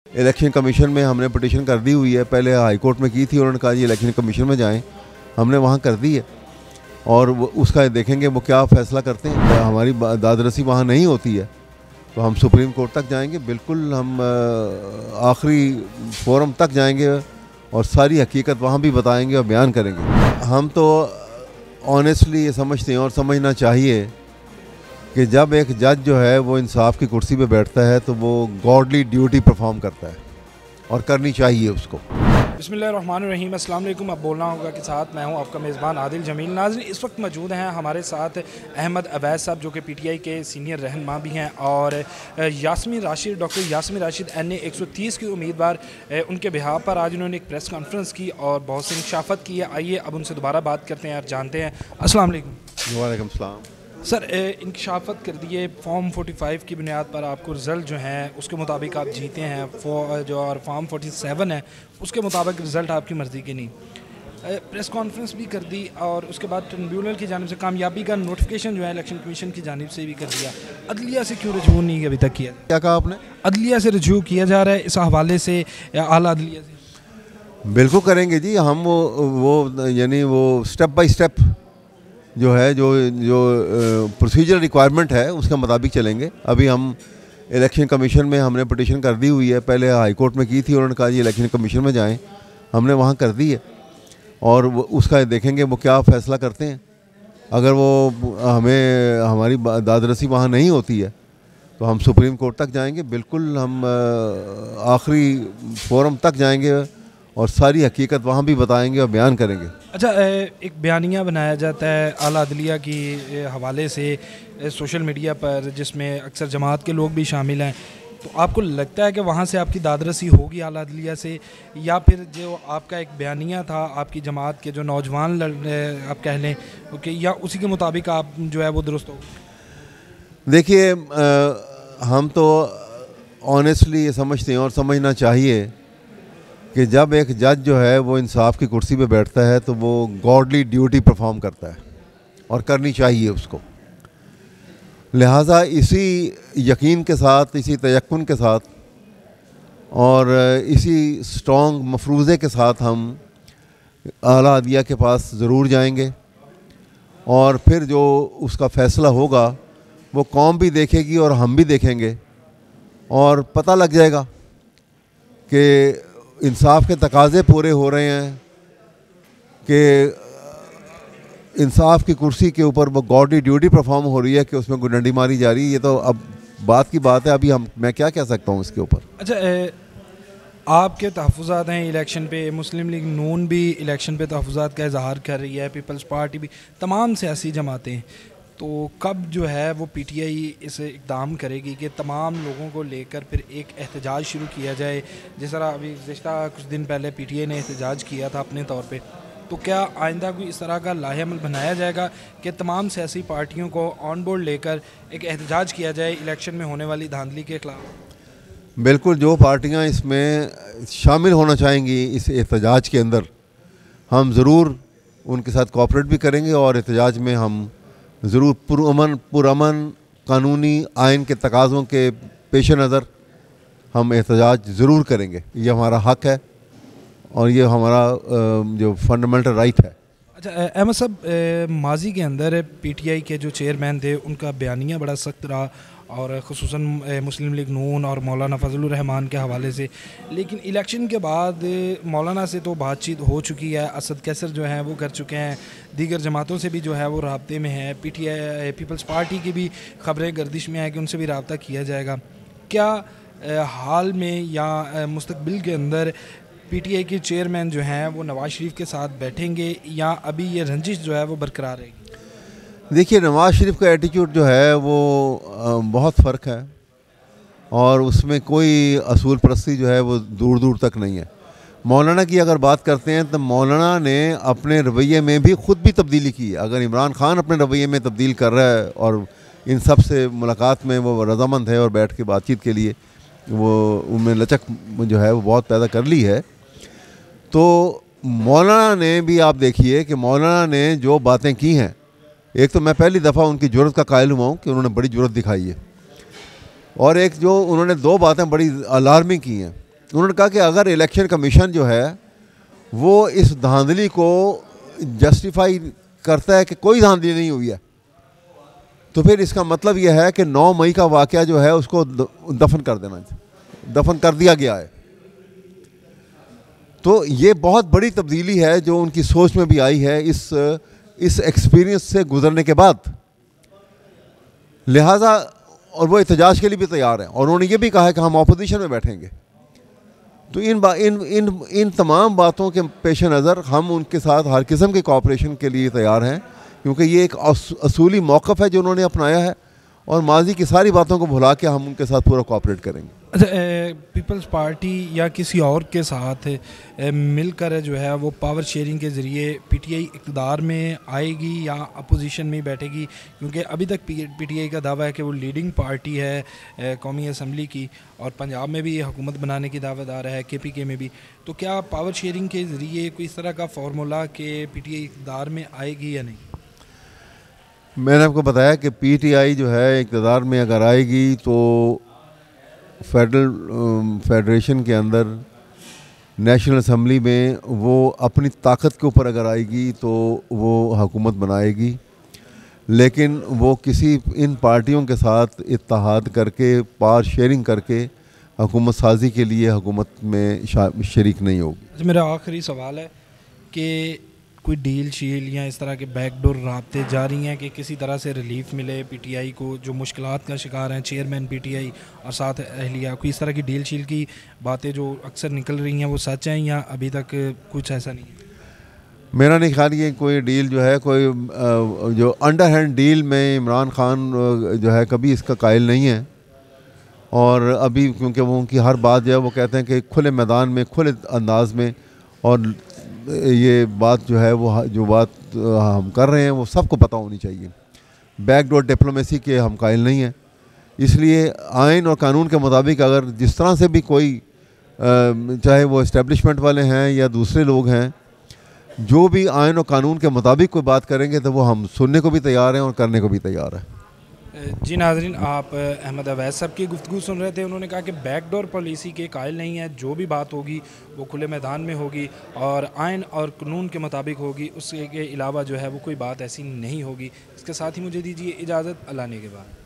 Election commission में हमने petition कर दी हुई है। पहले हाई कोर्ट में की थी, उन्होंने कहा जी इलेक्शन कमीशन में जाएं, हमने वहाँ कर दी है और उसका देखेंगे वो क्या फ़ैसला करते हैं। हमारी दादरसी वहाँ नहीं होती है तो हम सुप्रीम कोर्ट तक जाएंगे, बिल्कुल हम आखिरी फोरम तक जाएंगे और सारी हकीकत वहाँ भी बताएंगे और बयान करेंगे। हम तो ऑनेस्टली ये समझते हैं और समझना चाहिए कि जब एक जज जो है वो इंसाफ की कुर्सी पे बैठता है तो वो गॉडली ड्यूटी परफॉर्म करता है और करनी चाहिए उसको। बिस्मिल्लाहिर्रहमानिर्रहीम, अस्सलाम वालेकुम। अब बोलना होगा के साथ मैं हूं आपका मेज़बान आदिल जमील। नाज़रीन, इस वक्त मौजूद हैं हमारे साथ अहमद अवैस साहब जो कि पीटीआई के सीनियर रहनुमा भी हैं और यास्मीन राशिद, डॉक्टर यास्मीन राशिद NA 130 की उम्मीदवार, उनके बिहाफ पर आज उन्होंने एक प्रेस कॉन्फ्रेंस की और बहुत सी इंशाफत की है। आइए अब उनसे दोबारा बात करते हैं और जानते हैं। अस्सलाम वालेकुम। वालेकुम सलाम। सर, इंकशाफत कर दिए फॉर्म 45 की बुनियाद पर आपको रिज़ल्ट जो हैं उसके मुताबिक आप जीते हैं, जो और फॉर्म 47 है उसके मुताबिक रिज़ल्ट आपकी मर्ज़ी के नहीं। प्रेस कॉन्फ्रेंस भी कर दी और उसके बाद ट्रिब्यूनल की जानिब से कामयाबी का नोटिफिकेशन जो है इलेक्शन कमीशन की जानिब से भी कर दिया। अदलिया से क्यों रजू नहीं अभी तक किया? क्या कहा आपने? अदलिया से रजू किया जा रहा है इस हवाले से, आला अदलिया से? बिल्कुल करेंगे जी। हम वो यानी वो स्टेप बाय स्टेप जो है जो प्रोसीजर रिक्वायरमेंट है उसके मुताबिक चलेंगे। अभी हम इलेक्शन कमीशन में हमने पिटीशन कर दी हुई है। पहले हाई कोर्ट में की थी, उन्होंने कहा जी इलेक्शन कमीशन में जाएं, हमने वहाँ कर दी है और उसका देखेंगे वो क्या फ़ैसला करते हैं। अगर वो हमारी दादरसी वहाँ नहीं होती है तो हम सुप्रीम कोर्ट तक जाएंगे, बिल्कुल हम आखिरी फोरम तक जाएंगे और सारी हकीकत वहाँ भी बताएंगे और बयान करेंगे। अच्छा, एक बयानिया बनाया जाता है आला अदलिया की हवाले से सोशल मीडिया पर, जिसमें अक्सर जमात के लोग भी शामिल हैं, तो आपको लगता है कि वहाँ से आपकी दादरसी होगी आला अदलिया से, या फिर जो आपका एक बयानिया था आपकी जमात के जो नौजवान आप कह लें ओके, या उसी के मुताबिक आप जो है वो दुरुस्त हो? देखिए, हम तो ऑनेस्टली ये समझते हैं और समझना चाहिए कि जब एक जज जो है वो इंसाफ की कुर्सी पे बैठता है तो वो गॉडली ड्यूटी परफॉर्म करता है और करनी चाहिए उसको। लिहाजा इसी यकीन के साथ, इसी तयक्कुन के साथ और इसी स्ट्रॉन्ग मफरूज़े के साथ हम आला अदलिया के पास ज़रूर जाएंगे और फिर जो उसका फ़ैसला होगा वो कौम भी देखेगी और हम भी देखेंगे और पता लग जाएगा कि इंसाफ के तकाज़े पूरे हो रहे हैं कि इंसाफ की कुर्सी के ऊपर वो गॉडली ड्यूटी परफॉर्म हो रही है कि उसमें गुंडंडी मारी जा रही है। ये तो अब बात की बात है, अभी मैं क्या कह सकता हूँ इसके ऊपर। अच्छा, आपके तहफ़्फ़ुज़ात हैं इलेक्शन पे, मुस्लिम लीग नून भी इलेक्शन पे तहफ़्फ़ुज़ात का इजहार कर रही है, पीपल्स पार्टी भी, तमाम सियासी जमातें, तो कब जो है वो पीटीआई इसे इक़दाम करेगी कि तमाम लोगों को लेकर फिर एक एहतजाज शुरू किया जाए? जिस तरह अभी गुज़िश्ता कुछ दिन पहले पीटीआई ने एहतजाज किया था अपने तौर पे, तो क्या आइंदा कोई इस तरह का लाहेअमल बनाया जाएगा कि तमाम सियासी पार्टियों को ऑन बोर्ड लेकर एक एहतजाज किया जाए इलेक्शन में होने वाली धांधली के ख़िलाफ़? बिल्कुल, जो पार्टियां इसमें शामिल होना चाहेंगी इस एहतजाज के अंदर, हम ज़रूर उनके साथ कोऑपरेट भी करेंगे और एहतजाज में हम ज़रूर पुरअमन कानूनी आइन के तकाज़ों के पेश नज़र हम एहतजाज ज़रूर करेंगे। ये हमारा हक़ है और ये हमारा जो फंडामेंटल राइट है। अच्छा अहमद साहब, माजी के अंदर पीटीआई के जो चेयरमैन थे उनका बयानिया बड़ा सख्त रहा और ख़ुसूसन मुस्लिम लीग नून और मौलाना फजलुर रहमान के हवाले से, लेकिन इलेक्शन के बाद मौलाना से तो बातचीत हो चुकी है, असद कैसर जो हैं वो कर चुके हैं, दीगर जमातों से भी जो है वो राब्ते में है, पीटीआई पीपल्स पार्टी की भी ख़बरें गर्दिश में है कि उनसे भी रब्ता किया जाएगा। क्या हाल में या मुस्तकबिल के अंदर पीटीआई के चेयरमैन जो हैं वो नवाज़ शरीफ के साथ बैठेंगे या अभी ये रंजिश जो है वो बरकरार रहेगी? देखिए, नवाज़ शरीफ का एटीट्यूड जो है वो बहुत फ़र्क है और उसमें कोई असूल परस्ती जो है वो दूर दूर तक नहीं है। मौलाना की अगर बात करते हैं तो मौलाना ने अपने रवैये में भी ख़ुद भी तब्दीली की है। अगर इमरान ख़ान अपने रवैये में तब्दील कर रहा है और इन सब से मुलाकात में वो रज़ामंद है और बैठ के बातचीत के लिए वो उनमें लचक जो है वो बहुत पैदा कर ली है, तो मौलाना ने भी, आप देखिए कि मौलाना ने जो बातें की हैं, एक तो मैं पहली दफ़ा उनकी जुर्रत का कायल हुआ हूँ कि उन्होंने बड़ी जुर्रत दिखाई है, और एक जो उन्होंने दो बातें बड़ी अलार्मिंग की हैं उन्होंने कहा कि अगर इलेक्शन कमीशन जो है वो इस धांधली को जस्टिफाई करता है कि कोई धांधली नहीं हुई है, तो फिर इसका मतलब यह है कि 9 मई का वाक़या जो है उसको दफन कर देना, दफन कर दिया गया है। तो ये बहुत बड़ी तब्दीली है जो उनकी सोच में भी आई है इस एक्सपीरियंस से गुजरने के बाद। लिहाजा और वो एहतजाज के लिए भी तैयार हैं, और उन्होंने ये भी कहा है कि हम अपोजिशन में बैठेंगे। तो इन तमाम बातों के पेश नज़र हम उनके साथ हर किस्म के कोऑपरेशन के लिए तैयार हैं, क्योंकि ये एक असूली मौक़िफ़ है जो उन्होंने अपनाया है, और माजी की सारी बातों को भुला के हम उनके साथ पूरा कोऑपरेट करेंगे। अच्छा, पीपल्स पार्टी या किसी और के साथ मिलकर जो है वो पावर शेयरिंग के ज़रिए पीटीआई इक़्तिदार में आएगी या अपोजिशन में बैठेगी? क्योंकि अभी तक पीटीआई का दावा है कि वो लीडिंग पार्टी है कौमी असम्बली की, और पंजाब में भी हुकूमत बनाने की दावेदार है, केपीके में भी। तो क्या पावर शेयरिंग के ज़रिए कोई इस तरह का फार्मूला कि पीटीआई इक़्तिदार में आएगी या नहीं? मैंने आपको बताया कि पीटीआई जो है इक़्तिदार में अगर आएगी तो फेडरेशन के अंदर नेशनल असम्बली में वो अपनी ताकत के ऊपर अगर आएगी तो वो हुकूमत बनाएगी, लेकिन वो किसी इन पार्टियों के साथ इत्तेहाद करके पावर शेयरिंग करके हुकूमत साजी के लिए हुकूमत में शरीक नहीं होगी। मेरा आखिरी सवाल है कि कोई डील शील या इस तरह के बैकडोर राब्ते जारी हैं कि किसी तरह से रिलीफ मिले पीटीआई को, जो मुश्किलात का शिकार हैं चेयरमैन पीटीआई और साथ अहलिया? कोई इस तरह की डील शील की बातें जो अक्सर निकल रही हैं वो सच हैं या अभी तक कुछ ऐसा नहीं है? मेरा नहीं ख्याल ये कोई डील जो है, कोई जो अंडर हैंड डील में इमरान खान जो है कभी इसका कायल नहीं है। और अभी क्योंकि वो उनकी हर बात जो है वो कहते हैं कि खुले मैदान में खुले अंदाज में, और ये बात जो है वो जो बात हम कर रहे हैं वो सबको पता होनी चाहिए। बैकडोर डिप्लोमेसी के हम कायल नहीं हैं, इसलिए आइन और कानून के मुताबिक अगर जिस तरह से भी कोई चाहे वो इस्टेब्लिशमेंट वाले हैं या दूसरे लोग हैं, जो भी आइन और कानून के मुताबिक कोई बात करेंगे तो वो हम सुनने को भी तैयार हैं और करने को भी तैयार हैं। जी नाज़रीन, आप अहमद अवैस साहब की गुफ्तगू सुन रहे थे। उन्होंने कहा कि बैकडोर पॉलिसी के कायल नहीं है, जो भी बात होगी वो खुले मैदान में होगी और आइन और कानून के मुताबिक होगी, उसके अलावा जो है वो कोई बात ऐसी नहीं होगी। इसके साथ ही मुझे दीजिए इजाज़त, अल्लाह ने के बाद।